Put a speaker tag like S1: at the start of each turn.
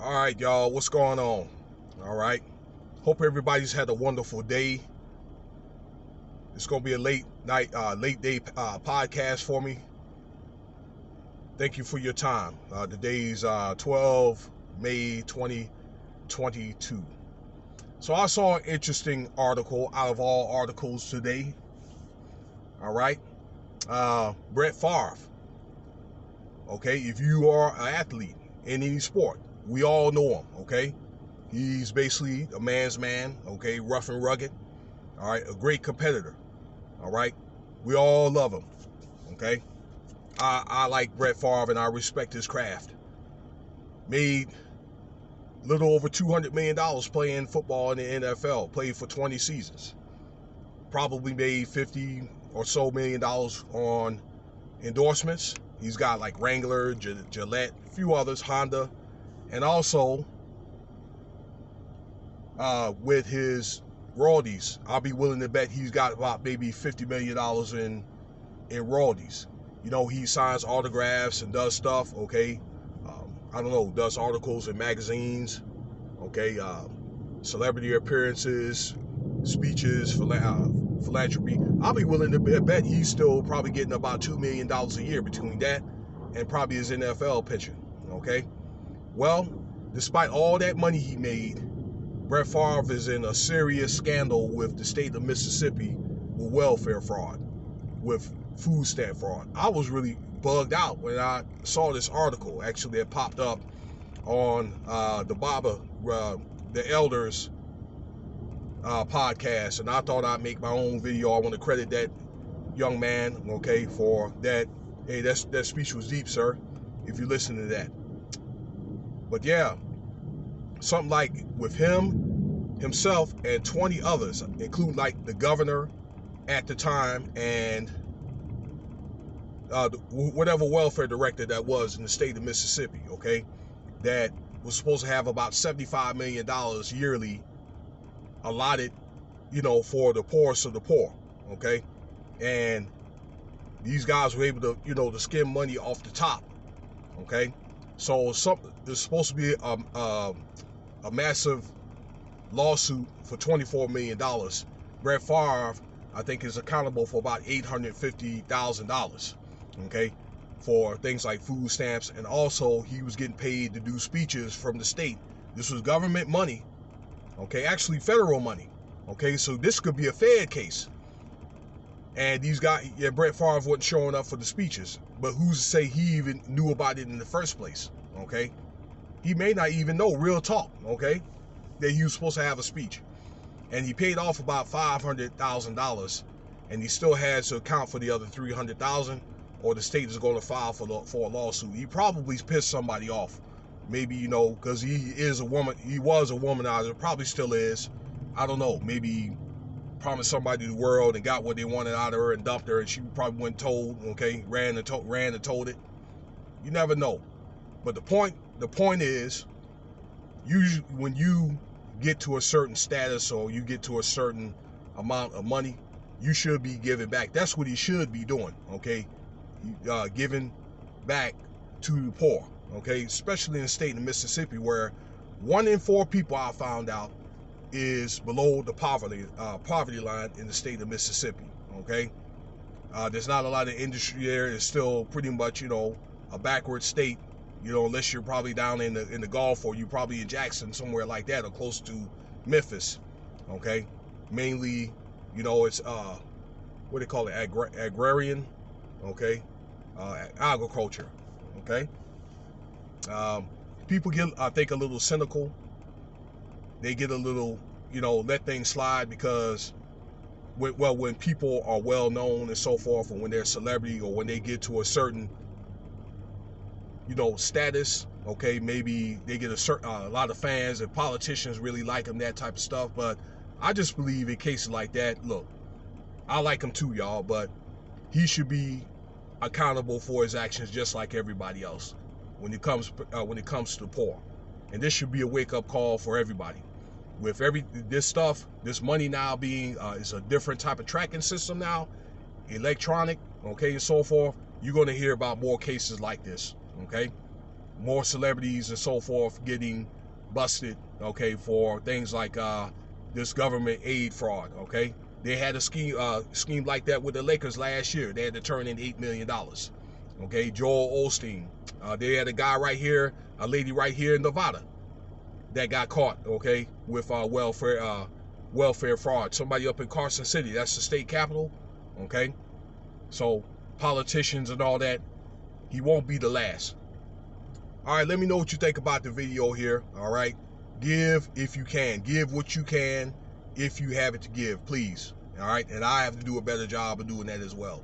S1: All right, y'all, what's going on? All right, hope everybody's had a wonderful day. It's gonna be a late day podcast for me. Thank you for your time. Today's 12 May 2022. So I saw an interesting article out of all articles today. All right, Brett Farve. Okay, if you are an athlete in any sport, we all know him. Okay, he's basically a man's man. Okay, rough and rugged. All right, a great competitor. All right, we all love him. Okay, I like Brett Farve and I respect his craft. Made a little over $200 million playing football in the NFL. Played for 20 seasons. Probably made $50 or so million on endorsements. He's got like Wrangler, Gillette, a few others, Honda, and also with his royalties, I'll be willing to bet he's got about maybe $50 million in royalties. You know, he signs autographs and does stuff. Okay, I don't know, does articles in magazines. Okay, celebrity appearances, speeches, philanthropy. I'll be willing to bet he's still probably getting about $2 million a year between that and probably his NFL pension. Okay, well, despite all that money he made, Brett Farve is in a serious scandal with the state of Mississippi with welfare fraud, with food stamp fraud. I was really bugged out when I saw this article. Actually, it popped up on the Elders podcast, and I thought I'd make my own video. I want to credit that young man, okay, for that. Hey, that speech was deep, sir, if you listen to that. But yeah, something like with himself and 20 others, including like the governor at the time and whatever welfare director that was in the state of Mississippi, okay, that was supposed to have about $75 million yearly allotted, you know, for the poorest of the poor, okay, and these guys were able to, you know, to skim money off the top, okay. So there's supposed to be a massive lawsuit for $24 million. Brett Favre, I think, is accountable for about $850,000, okay, for things like food stamps, and also he was getting paid to do speeches from the state. This was government money, okay, actually federal money, okay, so this could be a Fed case. And these guys, yeah, Brett Favre wasn't showing up for the speeches, but who's to say he even knew about it in the first place, okay? He may not even know, real talk, okay, that he was supposed to have a speech. And he paid off about $500,000, and he still has to account for the other $300,000, or the state is going to file for a lawsuit. He probably pissed somebody off, maybe, you know, because he was a womanizer, probably still is. I don't know, maybe promised somebody the world and got what they wanted out of her and dumped her, and she probably went told, okay, ran and told it. You never know. But the point is, usually when you get to a certain status or you get to a certain amount of money, you should be giving back. That's what he should be doing, okay? Giving back to the poor, okay? Especially in the state of Mississippi, where 1 in 4 people, I found out, is below the poverty line in the state of Mississippi, okay? There's not a lot of industry there. It's still pretty much, you know, a backward state, you know, unless you're probably down in the Gulf, or you're probably in Jackson, somewhere like that, or close to Memphis, okay? Mainly, you know, it's what they call it, agrarian, okay? Agriculture, okay? People get, I think, a little cynical. They get a little, you know, let things slide because, when people are well known and so forth, and when they're a celebrity, or when they get to a certain, you know, status, okay, maybe they get a lot of fans and politicians really like them, that type of stuff. But I just believe in cases like that, look, I like him too, y'all, but he should be accountable for his actions just like everybody else when it comes to the poor. And this should be a wake-up call for everybody. With this money now being, it's a different type of tracking system now, electronic, okay, and so forth, you're going to hear about more cases like this, okay? more celebrities and so forth getting busted, okay, for things like this government aid fraud, okay. They had a scheme like that with the Lakers last year. They had to turn in $8 million, okay. Joel Osteen, they had a guy right here, a lady right here in Nevada that got caught, okay, with welfare fraud. Somebody up in Carson City, that's the state capital, okay. So politicians and all that, he won't be the last. All right, let me know what you think about the video here. All right, give if you can, give what you can if you have it to give, please. All right, and I have to do a better job of doing that as well.